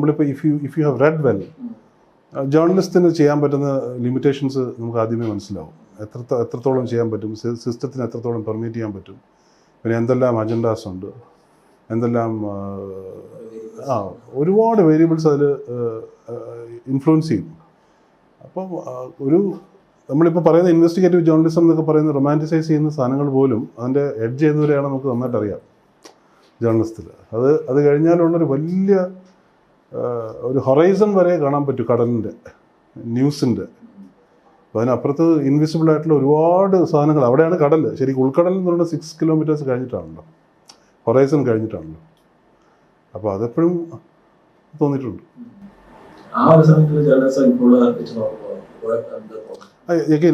നമ്മളിപ്പോൾ if you have read well, ജേർണലിസ്റ്റിന് ചെയ്യാൻ പറ്റുന്ന ലിമിറ്റേഷൻസ് നമുക്ക് ആദ്യമേ മനസ്സിലാവും. എത്രത്തോളം ചെയ്യാൻ പറ്റും, സിസ്റ്റത്തിന് എത്രത്തോളം പെർമിറ്റ് ചെയ്യാൻ പറ്റും, പിന്നെ എന്തെല്ലാം അജണ്ടാസ് ഉണ്ട്, എന്തെല്ലാം ഒരുപാട് വേരിയബിൾസ് അതിൽ ഇൻഫ്ലുവൻസ് ചെയ്യും. അപ്പം നമ്മളിപ്പോൾ പറയുന്ന ഇൻവെസ്റ്റിഗേറ്റീവ് ജേർണലിസം എന്നൊക്കെ പറയുന്ന റൊമാൻറ്റിസൈസ് ചെയ്യുന്ന സാധനങ്ങൾ പോലും അതിൻ്റെ എഡ്ജ് ചെയ്തവരെയാണ് നമുക്ക് നന്നായിട്ട് അറിയാം ജേർണലിസ്റ്റിൽ. അത് കഴിഞ്ഞാലുള്ളൊരു വലിയ ഒരു ഹൊറൈസൺ വരെ കാണാൻ പറ്റും കടലിൻ്റെ, ന്യൂസിൻ്റെ. അപ്പോൾ അതിനപ്പുറത്ത് ഇൻവിസിബിൾ ആയിട്ടുള്ള ഒരുപാട് സാധനങ്ങൾ. അവിടെയാണ് കടൽ. ശരിക്കും ഉൾക്കടൽ എന്ന് പറയുന്നത് 6 കിലോമീറ്റേഴ്സ് കഴിഞ്ഞിട്ടാണല്ലോ, ഹൊറൈസൺ കഴിഞ്ഞിട്ടാണല്ലോ. അപ്പോൾ അതെപ്പോഴും തോന്നിയിട്ടുണ്ട്.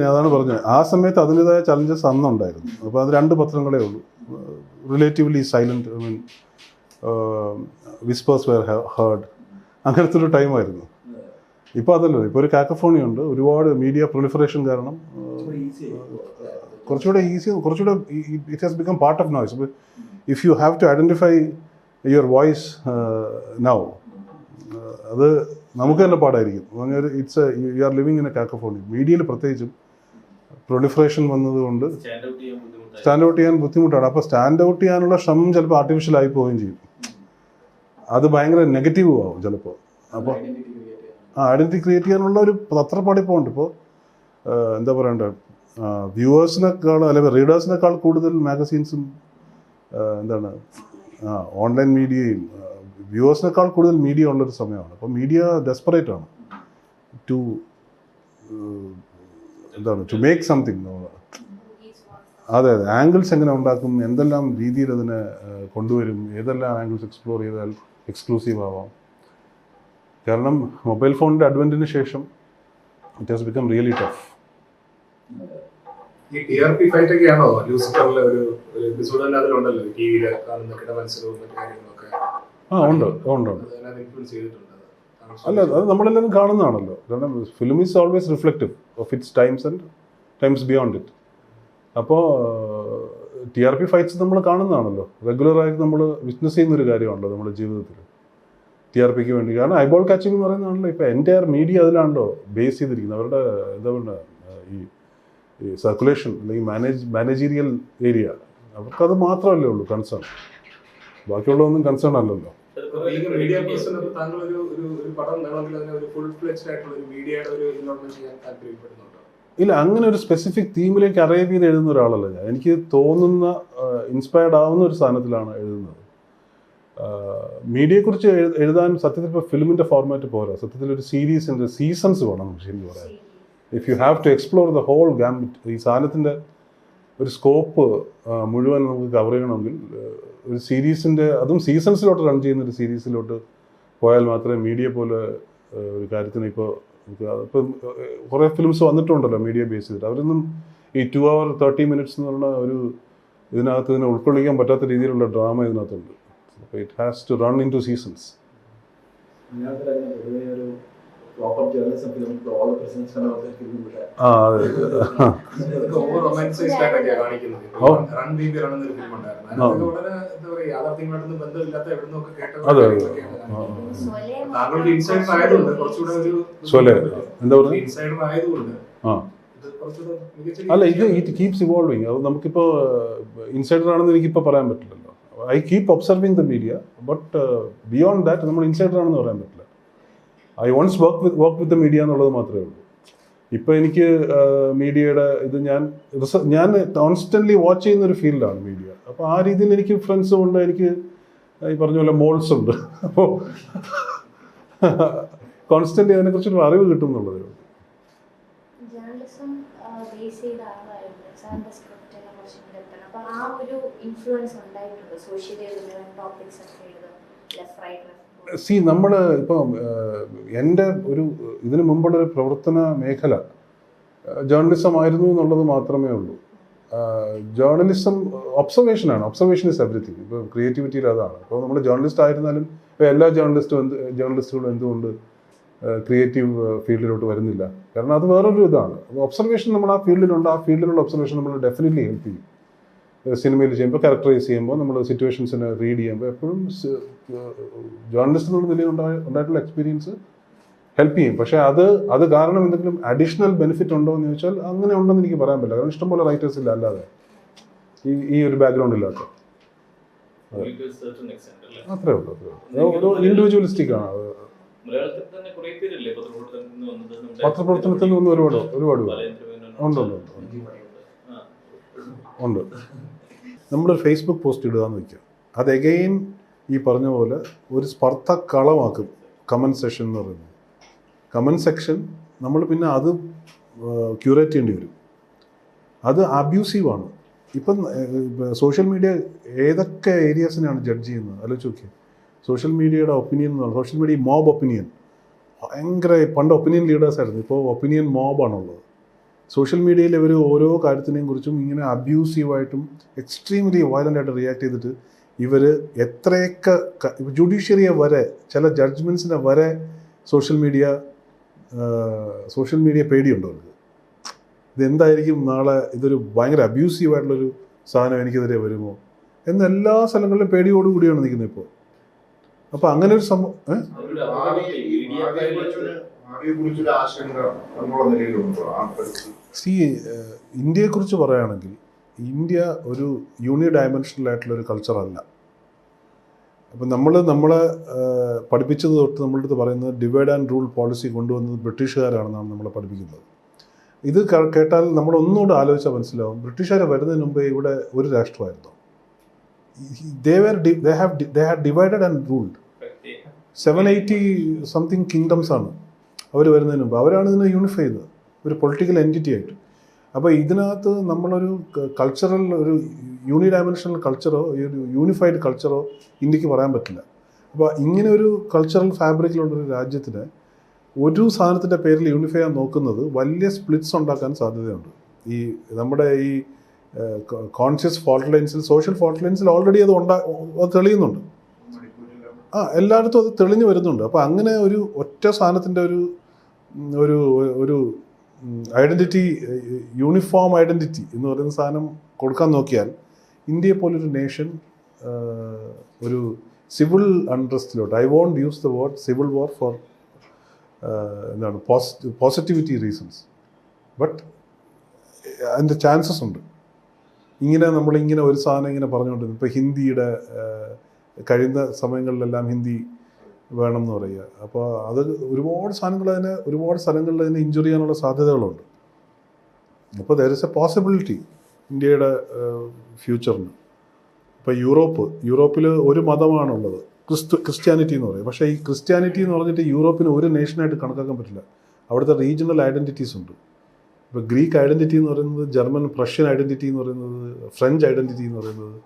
അതാണ് പറഞ്ഞത്, ആ സമയത്ത് അതിൻ്റെതായ ചലഞ്ചസ് അന്നുണ്ടായിരുന്നു. അപ്പോൾ അത് 2 പത്രങ്ങളേ ഉള്ളൂ, relatively silent. I mean whispers were heard, അങ്ങനത്തെ ഒരു ടൈമായിരുന്നു. ഇപ്പോൾ അതല്ലോ, ഇപ്പോൾ ഒരു കാക്കഫോണി ഉണ്ട്. ഒരുപാട് മീഡിയ പ്രൊളിഫറേഷൻ കാരണം കുറച്ചുകൂടെ ഈസി, കുറച്ചുകൂടെ it has become part of noise. If you have to identify your voice now, അത് നമുക്ക് തന്നെ പാടായിരിക്കും. It's you are living in a cacophony. മീഡിയയിൽ പ്രത്യേകിച്ചും പ്രൊളിഫറേഷൻ വന്നതുകൊണ്ട് സ്റ്റാൻഡ് ഔട്ട് ചെയ്യാൻ ബുദ്ധിമുട്ടാണ്. അപ്പോൾ സ്റ്റാൻഡ് ഔട്ട് ചെയ്യാനുള്ള ശ്രമം ചിലപ്പോൾ ആർട്ടിഫിഷ്യലായി പോവുകയും ചെയ്യും. അത് ഭയങ്കര നെഗറ്റീവ് ആവും ചിലപ്പോൾ. അപ്പോൾ ഐഡൻറ്റിറ്റി ക്രിയേറ്റ് ചെയ്യാനുള്ള ഒരു തത്രപ്പാടിപ്പോണ്ട്. ഇപ്പോൾ എന്താ പറയണ്ടേ, വ്യൂവേഴ്സിനേക്കാൾ അല്ലെങ്കിൽ റീഡേഴ്സിനേക്കാൾ കൂടുതൽ മാഗസീൻസും എന്താണ് ഓൺലൈൻ മീഡിയയും വ്യൂവേഴ്സിനേക്കാൾ കൂടുതൽ മീഡിയ ഉള്ളൊരു സമയമാണ്. അപ്പോൾ മീഡിയ ഡെസ്പറേറ്റ് ആണ് ടു ടു മേക്ക് സംതിങ്. അതെ, ആംഗിൾസ് എങ്ങനെ ഉണ്ടാക്കും, എന്തെല്ലാം രീതിയിൽ അതിനെ കൊണ്ടുവരും, ഏതെല്ലാം ആംഗിൾസ് എക്സ്പ്ലോർ ചെയ്താൽ എക്സ്ക്ലൂസീവ് ആവാം. കാരണം മൊബൈൽ ഫോണിൻ്റെ അഡ്വൻറ്റിന് ശേഷം it has become really tough. ഈ TRP ഫൈറ്റ് ഒക്കെയാണോ ലൂസിഫറിലെ ഒരു എപ്പിസോഡ് തന്നെ അതിലുണ്ടല്ലോ, ടിവിയിൽ കാണുന്ന കിടമത്സരവും മറ്റു കാര്യങ്ങളൊക്കെ? ഉണ്ട്. അല്ല, അത് നമ്മളെല്ലാവരും കാണുന്നതാണല്ലോ. കാരണം film is always reflective of its times and times beyond it. അപ്പോൾ TRP ഫൈറ്റ്സ് നമ്മൾ കാണുന്നതാണല്ലോ, റെഗുലറായിട്ട് നമ്മൾ വിറ്റ്നസ് ചെയ്യുന്നൊരു കാര്യമാണല്ലോ നമ്മുടെ ജീവിതത്തിൽ TRPക്ക് വേണ്ടി. കാരണം ഐബോൾ കാച്ചിങ് എന്ന് പറയുന്നതാണല്ലോ ഇപ്പോൾ എൻ്റയർ മീഡിയ അതിലാണല്ലോ ബേസ് ചെയ്തിരിക്കുന്നത്. അവരുടെ എന്താ പറയുക, ഈ സർക്കുലേഷൻ അല്ലെങ്കിൽ മാനേജീരിയൽ ഏരിയ, അവർക്കത് മാത്രമല്ലേ ഉള്ളൂ കൺസേൺ. ബാക്കിയുള്ളതൊന്നും കൺസേൺ അല്ലല്ലോ. മീഡിയ പേഴ്സൺ താങ്കൾ ഒരു പടം വേണമെങ്കിൽ അതിനെ ഒരു ഫുൾ ഫ്ലെഡ്ജ്ഡ് ആയിട്ടുള്ള ഒരു മീഡിയയുടെ ഒരു ഇൻവോൾവ്മെന്റ് ചെയ്യാൻ താല്പര്യപ്പെടുന്നുണ്ടോ? ഇല്ല, അങ്ങനെ ഒരു സ്പെസിഫിക് തീമിലേക്ക് അറേവ് ചെയ്ത് എഴുതുന്ന ഒരാളല്ല ഞാൻ. എനിക്ക് തോന്നുന്ന ഇൻസ്പയർഡ് ആവുന്ന ഒരു സാധനത്തിലാണ് എഴുതുന്നത്. മീഡിയയെക്കുറിച്ച് എഴുതാൻ സത്യത്തിൽ ഇപ്പോൾ ഫിലിമിൻ്റെ ഫോർമാറ്റ് പോരാ. സത്യത്തിൽ ഒരു സീരീസിൻ്റെ സീസൺസ് വേണം നമുക്ക് ശരിക്കും പറയാൻ. If you have to explore the whole gambit, ഈ സാധനത്തിൻ്റെ ഒരു സ്കോപ്പ് മുഴുവൻ നമുക്ക് കവർ ചെയ്യണമെങ്കിൽ ഒരു സീരീസിൻ്റെ, അതും സീസൺസിലോട്ട് റൺ ചെയ്യുന്ന ഒരു സീരീസിലോട്ട് പോയാൽ മാത്രമേ മീഡിയ പോലെ ഒരു കാര്യത്തിന് ഇപ്പോൾ കുറേ ഫിലിംസ് വന്നിട്ടുണ്ടല്ലോ മീഡിയ ബേസ് ചെയ്തിട്ട്. അവരൊന്നും ഈ 2 hour 30 minutes എന്ന് പറഞ്ഞ ഒരു ഇതിനകത്ത് ഇതിനെ ഉൾക്കൊള്ളിക്കാൻ പറ്റാത്ത രീതിയിലുള്ള ഡ്രാമ ഇതിനകത്തുണ്ട്. അപ്പോൾ it has to run in two seasons. അല്ല, ഇത് കീപ്സ് ഇവോൾവിങ്. അത് നമുക്കിപ്പോൾ ഇൻസൈഡർ ആണെന്ന് എനിക്കിപ്പോൾ പറയാൻ പറ്റില്ലല്ലോ. I keep observing the media, but beyond that നമ്മൾ ഇൻസൈഡർ ആണെന്ന് പറയാൻ പറ്റില്ല. I once work with the media എന്നുള്ളത് മാത്രമേ ഉള്ളൂ. ഇപ്പോൾ എനിക്ക് മീഡിയയുടെ ഇത് ഞാൻ കോൺസ്റ്റൻ്റ്ലി വാച്ച് ചെയ്യുന്നൊരു ഫീൽഡാണ് മീഡിയ. അപ്പോൾ ആ രീതിയിൽ എനിക്ക് ഫ്രണ്ട്സും ഉണ്ട്, എനിക്ക് ഈ പറഞ്ഞ പോലെ മോൾസ് ഉണ്ട്. അപ്പോൾ കോൺസ്റ്റൻ്റ്ലി അതിനെക്കുറിച്ചൊരു അറിവ് കിട്ടും എന്നുള്ളതേ ഉള്ളൂ. നമ്മൾ ഇപ്പോൾ എൻ്റെ ഒരു ഇതിനു മുമ്പുള്ളൊരു പ്രവർത്തന മേഖല ജേർണലിസം ആയിരുന്നു എന്നുള്ളത് മാത്രമേ ഉള്ളൂ. ജേർണലിസം ഒബ്സർവേഷനാണ്. Observation is everything. ഇപ്പോൾ ക്രിയേറ്റിവിറ്റിയിൽ അതാണ്. ഇപ്പോൾ നമ്മൾ ജേർണലിസ്റ്റ് ആയിരുന്നാലും ഇപ്പോൾ എല്ലാ ജേർണലിസ്റ്റുകളും എന്തുകൊണ്ട് ക്രിയേറ്റീവ് ഫീൽഡിലോട്ട് വരുന്നില്ല? കാരണം അത് വേറൊരു ഇതാണ്. ഒബ്സർവേഷൻ നമ്മൾ ആ ഫീൽഡിലുണ്ട്. ആ ഫീൽഡിലുള്ള ഒബ്സർവേഷൻ നമ്മൾ ഡെഫിനറ്റ്ലി ഹെൽപ്പ് ചെയ്യും. സിനിമയിൽ ചെയ്യുമ്പോൾ ക്യാരക്ടറൈസ് ചെയ്യുമ്പോൾ നമ്മൾ സിറ്റുവേഷൻസിനെ റീഡ് ചെയ്യുമ്പോൾ എപ്പോഴും ജേർണലിസ്റ്റ് എന്നുള്ള നിലയിൽ ഉണ്ടായിട്ടുള്ള എക്സ്പീരിയൻസ് ഹെൽപ്പ് ചെയ്യും. പക്ഷേ അത് കാരണം എന്തെങ്കിലും അഡീഷണൽ ബെനിഫിറ്റ് ഉണ്ടോ എന്ന് ചോദിച്ചാൽ അങ്ങനെ ഉണ്ടെന്ന് എനിക്ക് പറയാൻ പറ്റില്ല. കാരണം ഇഷ്ടംപോലെ റൈറ്റേഴ്സ് ഇല്ല അല്ലാതെ ഈ ഒരു ബാക്ക്ഗ്രൗണ്ട് ഇല്ലാത്ത. അത്രേ ഉള്ളൂ. ഒരു ഇൻഡിവിജ്വലിസ്റ്റിക് ആണ്. പത്രപ്രവർത്തനത്തിൽ നിന്ന് ഒരുപാട് ഉണ്ട്. നമ്മളൊരു ഫേസ്ബുക്ക് പോസ്റ്റ് ഇടുക എന്ന് വയ്ക്കുക, അത് എഗെയിൻ ഈ പറഞ്ഞ പോലെ ഒരു സ്പർദ്ധ കളമാക്കും കമൻറ്റ് സെക്ഷൻ എന്ന് പറയുന്നത്. കമൻറ്റ് സെക്ഷൻ നമ്മൾ പിന്നെ അത് ക്യൂറേറ്റ് ചെയ്യേണ്ടി വരും. അത് അബ്യൂസീവാണ്. ഇപ്പം സോഷ്യൽ മീഡിയ ഏതൊക്കെ ഏരിയാസിനാണ് ജഡ്ജ് ചെയ്യുന്നത് ആലോചിച്ച് നോക്കിയാൽ. സോഷ്യൽ മീഡിയയുടെ ഒപ്പീനിയൻ എന്ന് പറഞ്ഞാൽ സോഷ്യൽ മീഡിയ മോബ് ഒപ്പീനിയൻ ഭയങ്കര. പണ്ട് ഒപ്പീനിയൻ ലീഡേഴ്സായിരുന്നു, ഇപ്പോൾ ഒപ്പീനിയൻ മോബാണുള്ളത്. സോഷ്യൽ മീഡിയയിൽ ഇവർ ഓരോ കാര്യത്തിനെയും കുറിച്ചും ഇങ്ങനെ അബ്യൂസീവായിട്ടും എക്സ്ട്രീംലി വയലൻ്റ് ആയിട്ട് റിയാക്ട് ചെയ്തിട്ട് ഇവർ എത്രയൊക്കെ ജുഡീഷ്യറിയെ വരെ ചില ജഡ്ജ്മെൻറ്റ്സിനെ വരെ സോഷ്യൽ മീഡിയ പേടിയുണ്ടോ അവർക്ക്? ഇതെന്തായിരിക്കും നാളെ ഇതൊരു ഭയങ്കര അബ്യൂസീവായിട്ടുള്ളൊരു സാധനം എനിക്കെതിരെ വരുമോ എന്ന് എല്ലാ സ്ഥലങ്ങളിലും പേടിയോടുകൂടിയാണ് നിൽക്കുന്നത് ഇപ്പോൾ. അപ്പോൾ അങ്ങനെ ഒരു സംഭവം ഇന്ത്യയെക്കുറിച്ച് പറയുകയാണെങ്കിൽ ഇന്ത്യ ഒരു യൂണി ഡയമെൻഷണൽ ആയിട്ടുള്ളൊരു കൾച്ചറല്ല. അപ്പം നമ്മളെ പഠിപ്പിച്ചത് തൊട്ട് നമ്മളുടെ അടുത്ത് പറയുന്നത് ഡിവൈഡ് ആൻഡ് റൂൾ പോളിസി കൊണ്ടുവന്നത് ബ്രിട്ടീഷുകാരാണെന്നാണ് നമ്മളെ പഠിപ്പിക്കുന്നത്. ഇത് കേട്ടാൽ നമ്മൾ ഒന്നുകൂടെ ആലോചിച്ചാൽ മനസ്സിലാവും, ബ്രിട്ടീഷുകാർ വരുന്നതിന് മുമ്പേ ഇവിടെ ഒരു രാഷ്ട്രമായിരുന്നു. they had divided and ruled 780 something kingdoms ആണ് അവർ വരുന്നതിന് മുമ്പ്. അവരാണ് ഇതിനെ യൂണിഫൈ ചെയ്തത് ഒരു പൊളിറ്റിക്കൽ എൻറ്റിറ്റി ആയിട്ട്. അപ്പോൾ ഇതിനകത്ത് നമ്മളൊരു കൾച്ചറൽ ഒരു യൂണി ഡയമെൻഷണൽ കൾച്ചറോ ഒരു യൂണിഫൈഡ് കൾച്ചറോ ഇന്ത്യക്ക് പറയാൻ പറ്റില്ല. അപ്പോൾ ഇങ്ങനെ ഒരു കൾച്ചറൽ ഫാബ്രിക്കിലുള്ളൊരു രാജ്യത്തിന് ഒരു സാധനത്തിൻ്റെ പേരിൽ യൂണിഫൈ ചെയ്യാൻ നോക്കുന്നത് വലിയ സ്പ്ലിറ്റ്സ് ഉണ്ടാക്കാൻ സാധ്യതയുണ്ട്. ഈ നമ്മുടെ ഈ കോൺഷ്യസ് ഫോൾട്ട് ലൈൻസിൽ, സോഷ്യൽ ഫോൾട്ട് ലൈൻസിൽ ഓൾറെഡി അത് തെളിയുന്നുണ്ട്. എല്ലായിടത്തും അത് തെളിഞ്ഞു വരുന്നുണ്ട്. അപ്പോൾ അങ്ങനെ ഒരു ഒറ്റ സാധനത്തിൻ്റെ ഒരു ഐഡൻറ്റിറ്റി, യൂണിഫോം ഐഡൻറ്റിറ്റി എന്ന് പറയുന്ന സാധനം കൊടുക്കാൻ നോക്കിയാൽ ഇന്ത്യയെ പോലൊരു നേഷൻ ഒരു സിവിൽ അൺട്രസ്റ്റിലോട്ട്, I won't use the word civil war for എന്താണ് പോസിറ്റിവിറ്റി റീസൺസ്, ബട്ട് അതിൻ്റെ ചാൻസസ് ഉണ്ട്. നമ്മളിങ്ങനെ ഒരു സാധനം ഇങ്ങനെ പറഞ്ഞുകൊണ്ടിരുന്നു. ഇപ്പോൾ ഹിന്ദിയുടെ കഴിയുന്ന സമയങ്ങളിലെല്ലാം ഹിന്ദി വേണം എന്ന് പറയുക. അപ്പോൾ അത് ഒരുപാട് സ്ഥലങ്ങളിൽ അതിനെ ഇഞ്ചുറി ചെയ്യാനുള്ള സാധ്യതകളുണ്ട്. അപ്പോൾ ദർ ഇസ് എ പോസിബിലിറ്റി ഇന്ത്യയുടെ ഫ്യൂച്ചറിന്. ഇപ്പോൾ യൂറോപ്പിൽ ഒരു മതമാണുള്ളത്, ക്രിസ്ത്യാനിറ്റി എന്ന് പറയും. പക്ഷേ ഈ ക്രിസ്ത്യാനിറ്റി എന്ന് പറഞ്ഞിട്ട് യൂറോപ്പിന് ഒരു നേഷനായിട്ട് കണക്കാക്കാൻ പറ്റില്ല. അവിടുത്തെ റീജിയണൽ ഐഡൻറ്റിറ്റീസ് ഉണ്ട്. ഇപ്പോൾ ഗ്രീക്ക് ഐഡൻറ്റിറ്റി എന്ന് പറയുന്നത്, ജർമ്മൻ പ്രഷ്യൻ ഐഡൻറ്റിറ്റി എന്ന് പറയുന്നത്, ഫ്രഞ്ച് ഐഡൻറ്റിറ്റി എന്ന് പറയുന്നത്,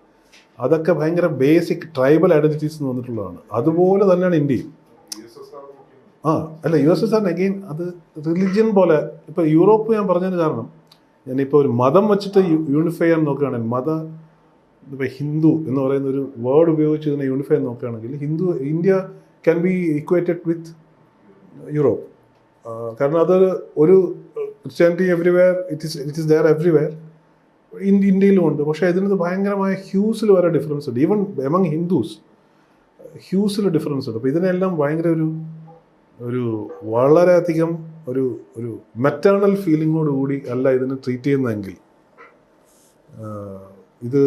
അതൊക്കെ ഭയങ്കര ബേസിക് ട്രൈബൽ ഐഡൻറ്റിറ്റീസ് എന്ന് വന്നിട്ടുള്ളതാണ്. അതുപോലെ തന്നെയാണ് ഇന്ത്യയും. USSR അഗെയിൻ അത് റിലിജിയൻ പോലെ. ഇപ്പോൾ യൂറോപ്പ് ഞാൻ പറഞ്ഞതിന് കാരണം, ഞാനിപ്പോൾ ഒരു മതം വെച്ചിട്ട് യൂണിഫൈ ചെയ്യാൻ നോക്കുകയാണെങ്കിൽ, ഇപ്പോൾ ഹിന്ദു എന്ന് പറയുന്ന ഒരു വേർഡ് ഉപയോഗിച്ച് ഇതിനെ യൂണിഫൈ ചെയ്യാൻ നോക്കുകയാണെങ്കിൽ India can be equated with Europe. കാരണം ഒരു Christianity everywhere, it is there everywhere. ഇന്ത്യയിലും ഉണ്ട്. പക്ഷേ ഇതിനകത്ത് ഭയങ്കരമായ ഹ്യൂസിൽ വരെ ഡിഫറൻസ് ഉണ്ട്. ഈവൻ എമംഗ് ഹിന്ദുസ് ഹ്യൂസിൽ ഡിഫറൻസ് ഉണ്ട്. അപ്പോൾ ഇതിനെല്ലാം ഭയങ്കര ഒരു വളരെയധികം ഒരു മെറ്റേണൽ ഫീലിങ്ങോടുകൂടി അല്ല ഇതിനെ ട്രീറ്റ് ചെയ്യുന്നതെങ്കിൽ ഇത്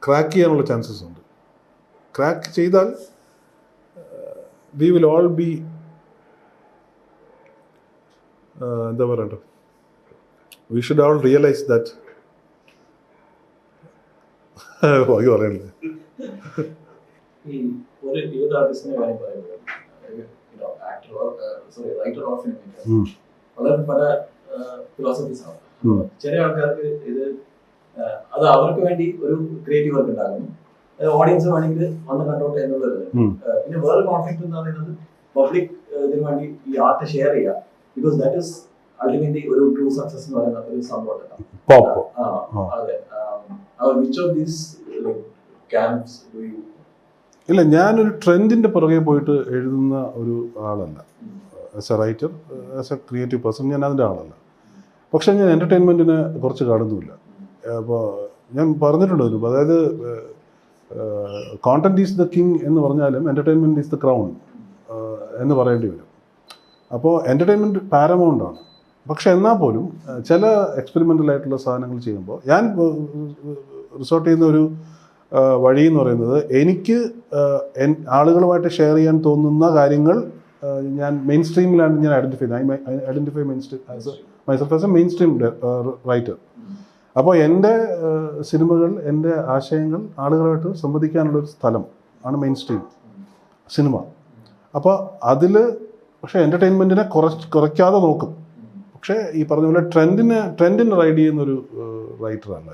ക്രാക്ക് ചെയ്യാനുള്ള ചാൻസസ് ഉണ്ട്. ക്രാക്ക് ചെയ്താൽ വി വിൽ ഓൾ ബി എന്താ പറയണ്ടത്, we should all realise that. പറയണ്ടേ പല ഫിലോസഫീസ് ആണ്. ചില ആൾക്കാർക്ക് ഇത് അത് അവർക്ക് വേണ്ടി ഒരു ക്രിയേറ്റീവ് വർക്ക് ഉണ്ടാകും, ഓഡിയൻസ് വേണമെങ്കിൽ വന്ന് കണ്ടോട്ടെ എന്നുള്ളത്. പിന്നെ വേറെ കോൺഫ്ലിക്ട് എന്ന് പറയുന്നത് പബ്ലിക് ഇതിനു വേണ്ടി ഈ ആർട്ട് ഷെയർ ചെയ്യുക, ബിക്കോസ് ദാറ്റ് ഇസ് അൾട്ടിമേറ്റ്ലി ഒരു ട്രൂ സക്സസ് എന്ന് പറയുന്ന ഒരു സംഭവം. അതെ, which of these camps do you? ഇല്ല, ഞാനൊരു ട്രെൻഡിൻ്റെ പുറകെ പോയിട്ട് എഴുതുന്ന ഒരു ആളല്ല. As A writer, as A creative person ഞാൻ അതിൻ്റെ ആളല്ല. പക്ഷേ ഞാൻ എൻ്റർടൈൻമെൻറ്റിനെ കുറച്ച് കാണുന്നുമില്ല. അപ്പോൾ ഞാൻ പറഞ്ഞിട്ടുണ്ട് ഇതിന്. അതായത് കോണ്ടന്റ് ഈസ് ദ കിങ് എന്ന് പറഞ്ഞാലും എൻ്റർടൈൻമെൻറ്റ് ഈസ് ദ ക്രൗൺ എന്ന് പറയേണ്ടി വരും. അപ്പോൾ എൻ്റർടൈൻമെൻറ്റ് പാരമൗണ്ട് ആണ്. പക്ഷെ എന്നാൽ പോലും ചില എക്സ്പെരിമെൻ്റൽ ആയിട്ടുള്ള സാധനങ്ങൾ ചെയ്യുമ്പോൾ ഞാൻ റിസോർട്ട് ചെയ്യുന്ന ഒരു വഴി എന്ന് പറയുന്നത് എനിക്ക് ആളുകളുമായിട്ട് ഷെയർ ചെയ്യാൻ തോന്നുന്ന കാര്യങ്ങൾ ഞാൻ മെയിൻ സ്ട്രീമിലാണ് ഞാൻ identify main stream myself as A main stream writer. അപ്പോൾ എൻ്റെ സിനിമകൾ, എൻ്റെ ആശയങ്ങൾ ആളുകളുമായിട്ട് സംവദിക്കാനുള്ളൊരു സ്ഥലം ആണ് മെയിൻ സ്ട്രീം സിനിമ. അപ്പോൾ അതിൽ പക്ഷേ എൻ്റർടൈൻമെൻറ്റിനെ കുറയ്ക്കാതെ നോക്കും. പക്ഷേ ഈ പറഞ്ഞ പോലെ ട്രെൻഡിനെ റൈഡ് ചെയ്യുന്നൊരു റൈറ്ററല്ല.